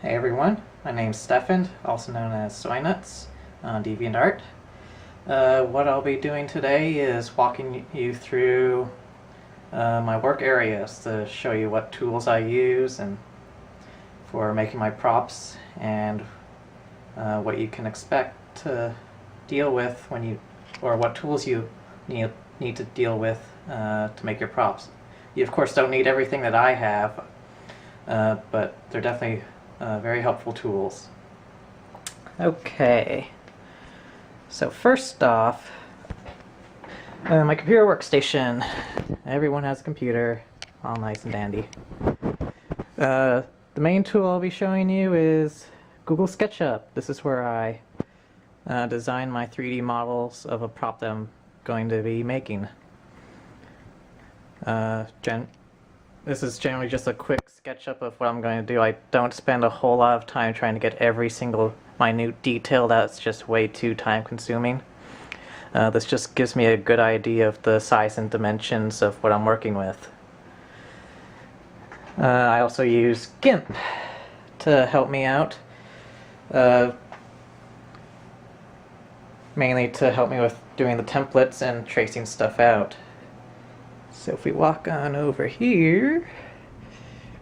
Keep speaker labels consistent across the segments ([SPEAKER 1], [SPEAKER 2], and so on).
[SPEAKER 1] Hey everyone, my name's Stefan, also known as Soynuts on DeviantArt. What I'll be doing today is walking you through my work areas to show you what tools I use and for making my props and what you can expect to deal with when you, or what tools you need to deal with to make your props. You of course don't need everything that I have, but they're definitely very helpful tools. Okay, so first off, my computer workstation. Everyone has a computer, all nice and dandy. The main tool I'll be showing you is Google Sketchup. This is where I design my 3D models of a prop that I'm going to be making. This is generally just a quick SketchUp of what I'm going to do. I don't spend a whole lot of time trying to get every single minute detail. That's just way too time consuming. This just gives me a good idea of the size and dimensions of what I'm working with. I also use GIMP to help me out. Mainly to help me with doing the templates and tracing stuff out. So if we walk on over here,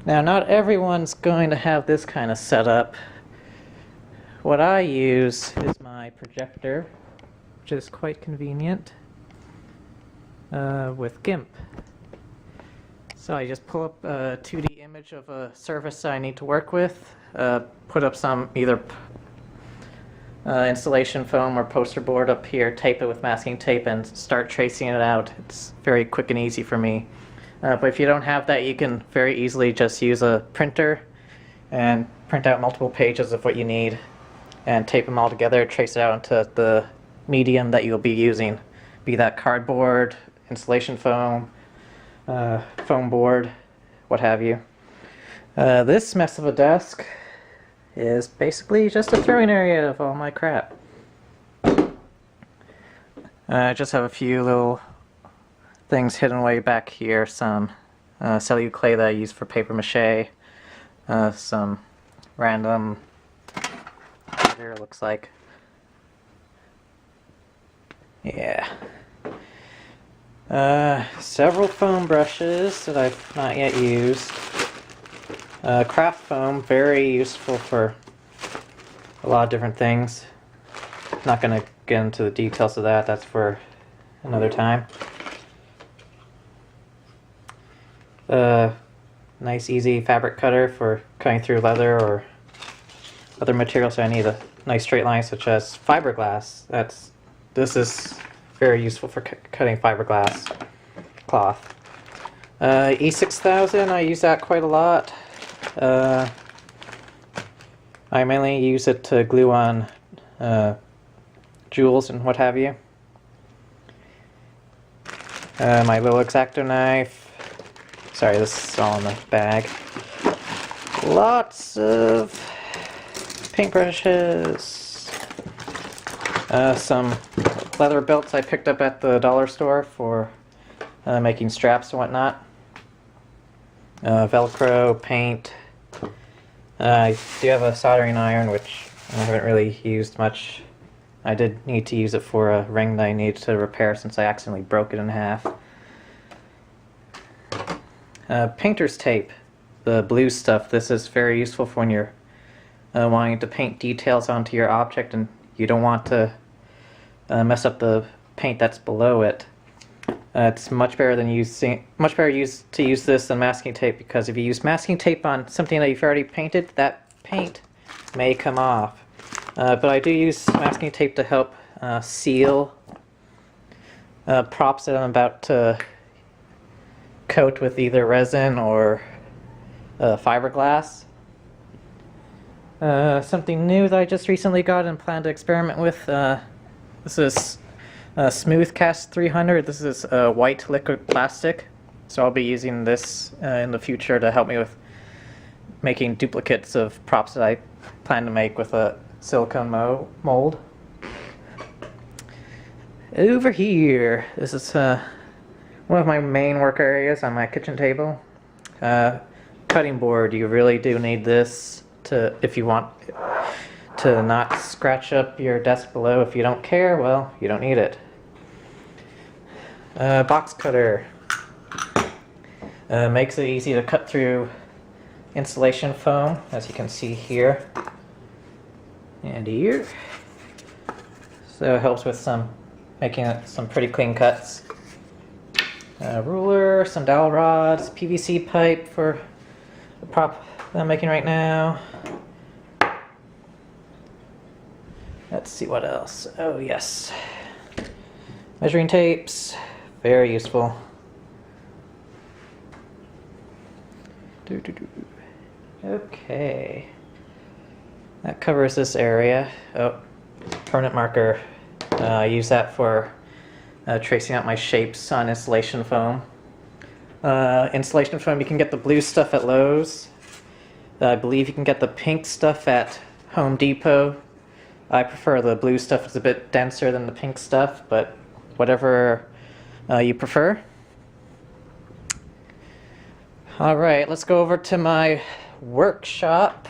[SPEAKER 1] now not everyone's going to have this kind of setup. What I use is my projector, which is quite convenient, with GIMP. So I just pull up a 2D image of a surface I need to work with, put up some either installation foam or poster board up here, tape it with masking tape, and start tracing it out. It's very quick and easy for me. But if you don't have that, you can very easily just use a printer and print out multiple pages of what you need and tape them all together, trace it out into the medium that you'll be using, be that cardboard, installation foam, foam board, what have you. This mess of a desk is basically just a throwing area of all my crap. I just have a few little things hidden way back here, some celluclay that I use for paper mache, some random glitter, it looks like. Yeah. Several foam brushes that I've not yet used. Craft foam, very useful for a lot of different things. Not going to get into the details of that, that's for another time. Nice easy fabric cutter for cutting through leather or other materials I need a nice straight line, such as fiberglass. This is very useful for cutting fiberglass cloth. E6000, I use that quite a lot. I mainly use it to glue on jewels and what have you. My little X-Acto knife. Sorry, this is all in the bag. Lots of paintbrushes. Some leather belts I picked up at the dollar store for making straps and whatnot. Velcro, paint. I do have a soldering iron, which I haven't really used much. I did need to use it for a ring that I needed to repair since I accidentally broke it in half. Painter's tape, the blue stuff. This is very useful for when you're wanting to paint details onto your object and you don't want to mess up the paint that's below it. It's much better to use this than masking tape, because if you use masking tape on something that you've already painted, that paint may come off. But I do use masking tape to help seal props that I'm about to coat with either resin or fiberglass. Something new that I just recently got and plan to experiment with. This is Smooth Cast 300. This is white liquid plastic, so I'll be using this in the future to help me with making duplicates of props that I plan to make with a silicone mold. Over here, this is one of my main work areas on my kitchen table. Cutting board, you really do need this if you want to not scratch up your desk below. If you don't care, well, you don't need it. Box cutter. Makes it easy to cut through insulation foam, as you can see here and here. So it helps with making some pretty clean cuts. Ruler, some dowel rods, PVC pipe for the prop that I'm making right now. Let's see what else. Oh yes, measuring tapes, very useful. Okay, that covers this area. Oh, permanent marker. I use that for tracing out my shapes on insulation foam. Insulation foam, you can get the blue stuff at Lowe's. I believe you can get the pink stuff at Home Depot. I prefer the blue stuff. It's a bit denser than the pink stuff, but whatever you prefer. Alright, let's go over to my workshop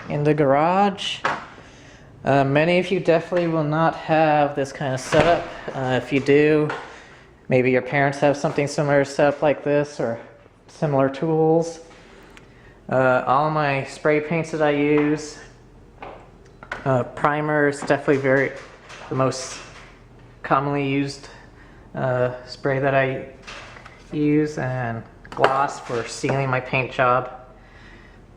[SPEAKER 1] in the garage. Many of you definitely will not have this kind of setup. If you do, maybe your parents have something similar set up like this or similar tools. All my spray paints that I use, primer is definitely the most commonly used spray that I use, and gloss for sealing my paint job.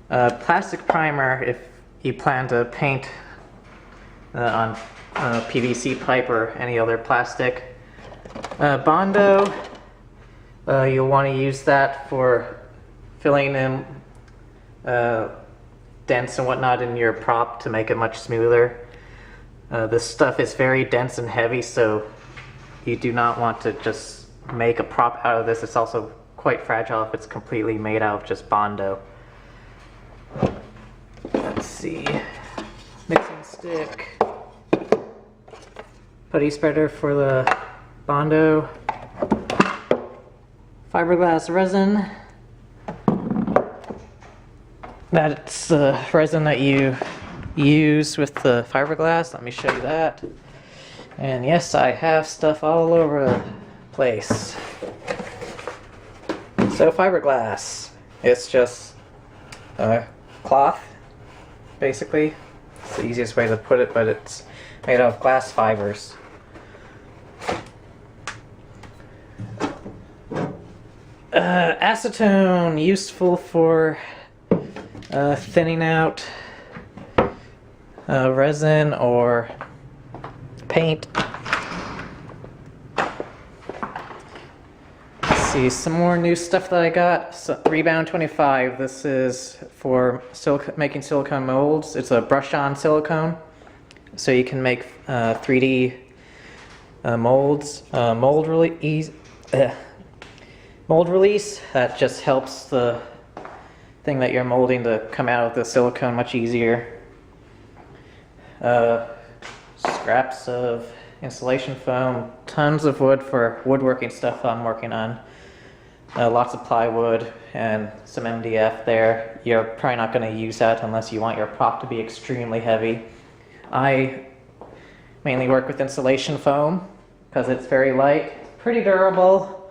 [SPEAKER 1] Plastic primer if you plan to paint on PVC pipe or any other plastic. Bondo, you'll want to use that for filling in dents and whatnot in your prop to make it much smoother. This stuff is very dense and heavy, so you do not want to just make a prop out of this. It's also quite fragile if it's completely made out of just Bondo. Let's see. Mixing stick. Putty spreader for the Bondo. Fiberglass resin. That's the resin that you use with the fiberglass. Let me show you that. And yes, I have stuff all over the place. So fiberglass, it's just cloth, basically. It's the easiest way to put it, but it's made out of glass fibers. Acetone, useful for thinning out resin or paint. Let's see, some more new stuff that I got. So, Rebound 25. This is for making silicone molds. It's a brush-on silicone, so you can make 3D molds. Mold release, that just helps the thing that you're molding to come out of the silicone much easier. Scraps of insulation foam, tons of wood for woodworking stuff I'm working on. Lots of plywood and some MDF there. You're probably not going to use that unless you want your prop to be extremely heavy. I mainly work with insulation foam because it's very light, pretty durable.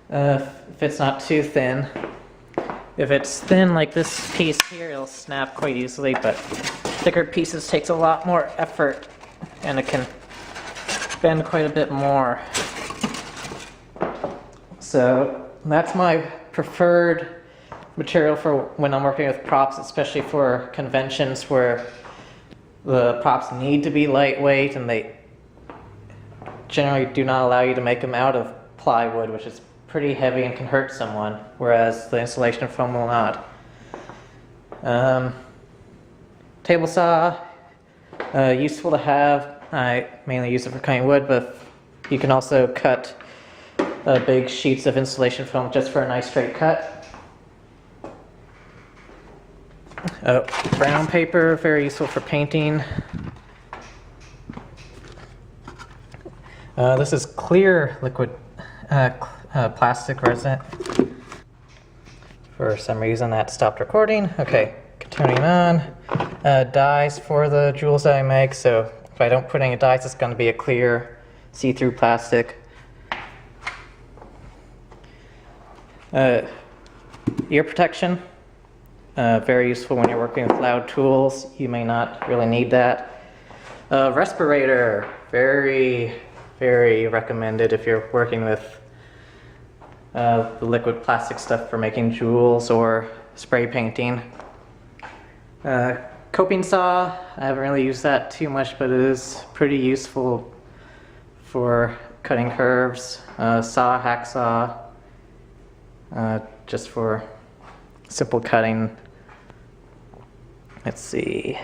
[SPEAKER 1] If it's not too thin. If it's thin like this piece here, it'll snap quite easily, but thicker pieces takes a lot more effort and it can bend quite a bit more. So that's my preferred material for when I'm working with props, especially for conventions where the props need to be lightweight and they generally do not allow you to make them out of plywood, which is pretty heavy and can hurt someone, whereas the insulation foam will not. Table saw, useful to have. I mainly use it for cutting wood, but you can also cut big sheets of insulation foam just for a nice straight cut. Brown paper, very useful for painting. This is clear liquid plastic resin. For some reason that stopped recording. Okay, continue. turning on. Dies for the jewels that I make, so if I don't put any dies, it's going to be a clear see-through plastic. Ear protection, very useful when you're working with loud tools. You may not really need that. Respirator, very recommended if you're working with the liquid plastic stuff for making jewels or spray painting. Coping saw, I haven't really used that too much, but it is pretty useful for cutting curves. Saw, hacksaw, just for simple cutting. Let's see.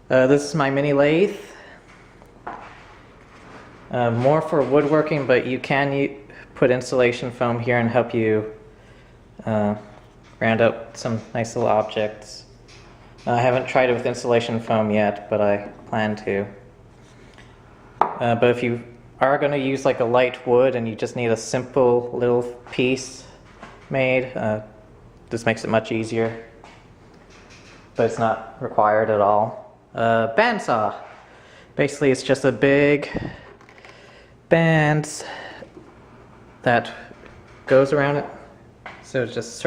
[SPEAKER 1] This is my mini lathe. More for woodworking, but you can put insulation foam here and help you round up some nice little objects. I haven't tried it with insulation foam yet, but I plan to. But if you are going to use like a light wood and you just need a simple little piece made, this makes it much easier, but it's not required at all. Bandsaw. Basically it's just a big band that goes around it, so it just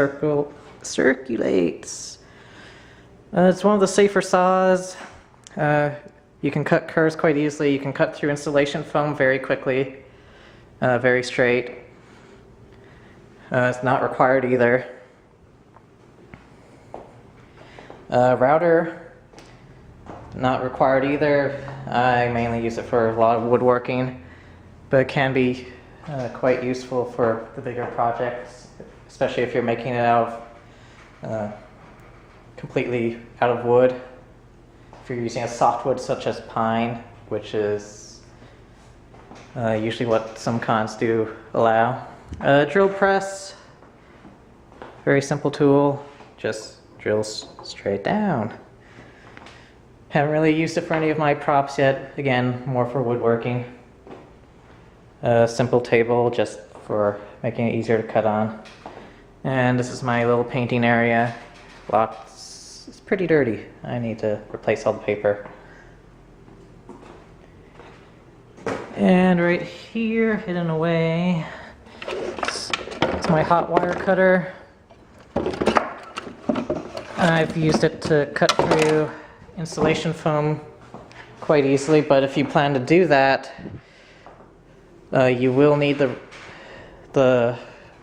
[SPEAKER 1] circulates. It's one of the safer saws. You can cut curves quite easily. You can cut through insulation foam very quickly, very straight. It's not required either. Router, not required either. I mainly use it for a lot of woodworking, but it can be quite useful for the bigger projects, especially if you're making it out of completely out of wood. If you're using a softwood such as pine, which is usually what some cons do allow. Drillpress, very simple tool, just drills straight down. Haven't really used it for any of my props yet, again, more for woodworking. Simple table just for making it easier to cut on. And this is my little painting area. It's pretty dirty. I need to replace all the paper. And right here, hidden away, it's my hot wire cutter. I've used it to cut through insulation foam quite easily, but if you plan to do that, you will need the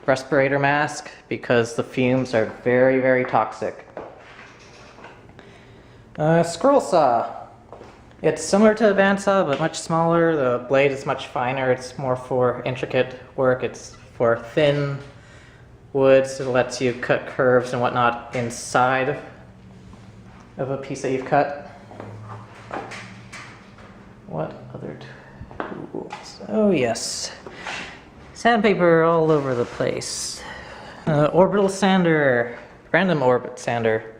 [SPEAKER 1] respirator mask because the fumes are very toxic. Scrollsaw. It's similar to the bandsaw, but much smaller. The blade is much finer. It's more for intricate work. It's for thin woods. It lets you cut curves and whatnot inside of a piece that you've cut. What other tools? Oh yes. Sandpaper all over the place. Orbital sander. Random orbit sander.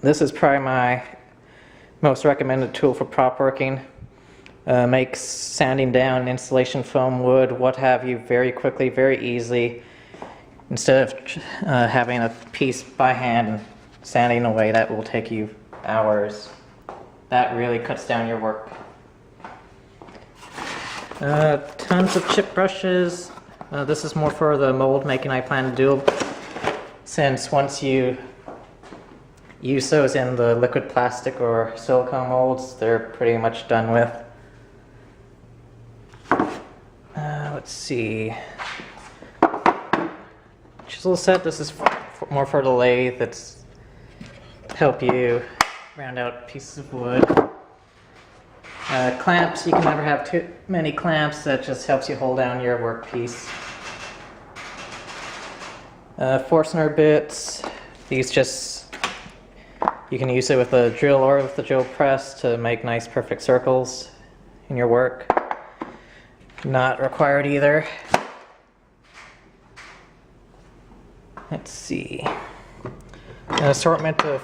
[SPEAKER 1] This is probably my most recommended tool for prop working. Makes sanding down insulation foam, wood, what have you, very quickly, very easily. Instead of having a piece by hand and sanding away, that will take you hours. That really cuts down your work. Tons of chip brushes. This is more for the mold making I plan to do, since once you use those in the liquid plastic or silicone molds, they're pretty much done with. Let's see. Chisel set, this is more for the lathe. It's help you round out pieces of wood. Clamps, you can never have too many clamps. That just helps you hold down your workpiece. Forsner bits, these just, you can use it with a drill or with the Drillpress to make nice perfect circles in your work. Not required either. Let's see. An assortment of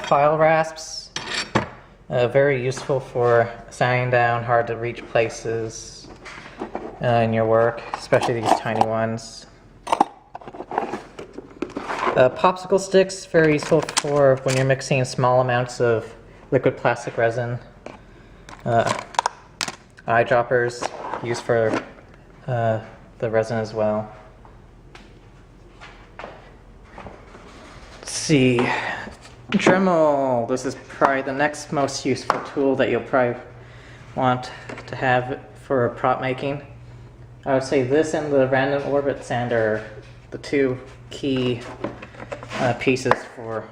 [SPEAKER 1] file rasps. Very useful for sanding down hard to reach places in your work, especially these tiny ones. Popsicle sticks, very useful for when you're mixing small amounts of liquid plastic resin. Eyedroppers, used for the resin as well. Let's see. Dremel. This is probably the next most useful tool that you'll probably want to have for prop making. I would say this and the random orbit sander are the two key pieces for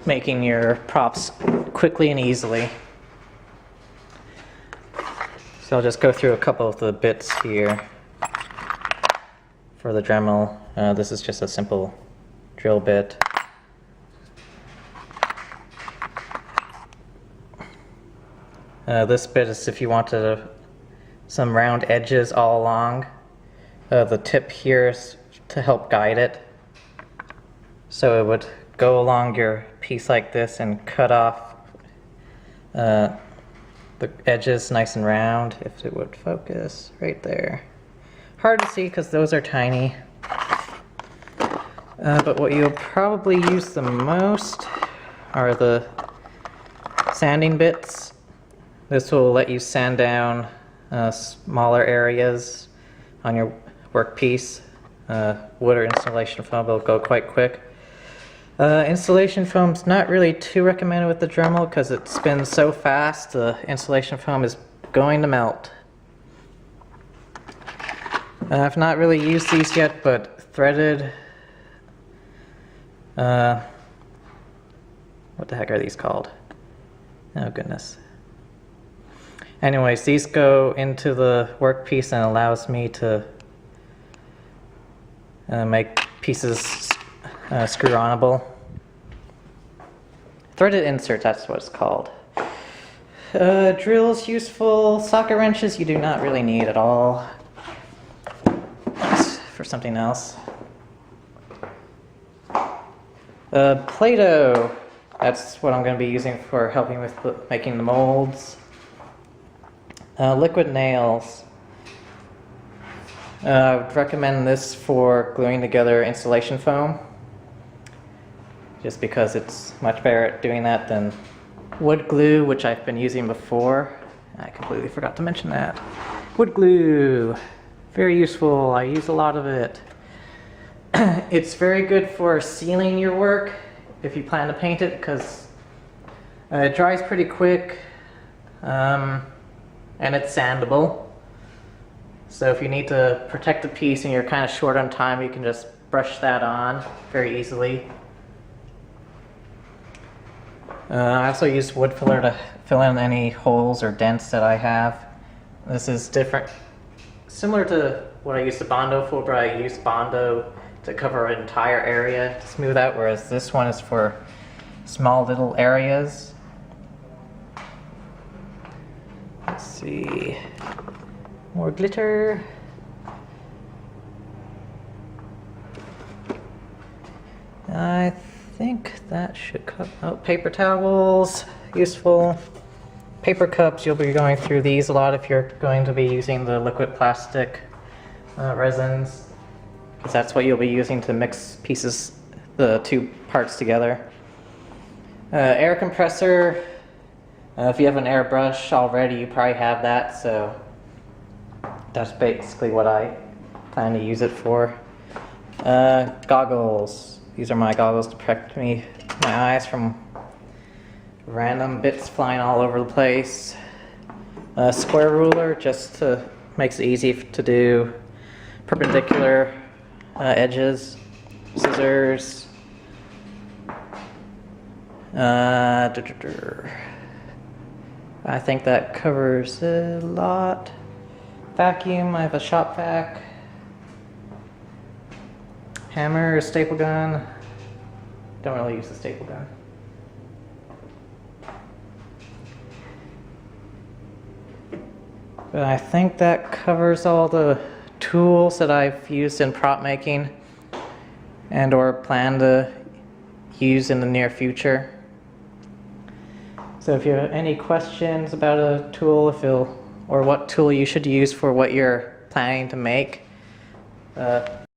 [SPEAKER 1] making your props quickly and easily. So I'll just go through a couple of the bits here for the Dremel. This is just a simple drill bit. This bit is if you wanted some round edges all along. The tip here is to help guide it. So it would go along your piece like this and cut off the edges nice and round, if it would focus right there. Hard to see because those are tiny. But what you'll probably use the most are the sanding bits. This will let you sand down smaller areas on your workpiece. Wood or insulation foam will go quite quick. Insulation foam's not really too recommended with the Dremel because it spins so fast, the insulation foam is going to melt. I've not really used these yet, but threaded, what the heck are these called? Oh goodness. Anyways, these go into the workpiece and allows me to make pieces screw-onable. Threaded insert, that's what it's called. Drills useful. Socket wrenches you do not really need at all. That's for something else. Play-Doh. That's what I'm going to be using for helping with making the molds. Liquid nails. I would recommend this for gluing together insulation foam, just because it's much better at doing that than wood glue, which I've been using before. I completely forgot to mention that. Wood glue, very useful. I use a lot of it. It's very good for sealing your work if you plan to paint it, because it dries pretty quick, and it's sandable. So if you need to protect the piece and you're kind of short on time, you can just brush that on very easily. I also use wood filler to fill in any holes or dents that I have. This is different, similar to what I used the Bondo for, but I use Bondo to cover an entire area to smooth out, whereas this one is for small little areas. Let's see. More glitter. I think that should cut out. Paper towels, useful. Paper cups, you'll be going through these a lot if you're going to be using the liquid plastic resins, because that's what you'll be using to mix pieces, the two parts together. Air compressor. If you have an airbrush already, you probably have that, so that's basically what I plan to use it for. Goggles. These are my goggles to protect my eyes from random bits flying all over the place. Square ruler, just to makes it easy to do perpendicular edges. Scissors. I think that covers a lot. Vacuum, I have a shop vac. Hammer, staple gun. Don't really use the staple gun. But I think that covers all the tools that I've used in prop making and or plan to use in the near future. So if you have any questions about a tool, or what tool you should use for what you're planning to make,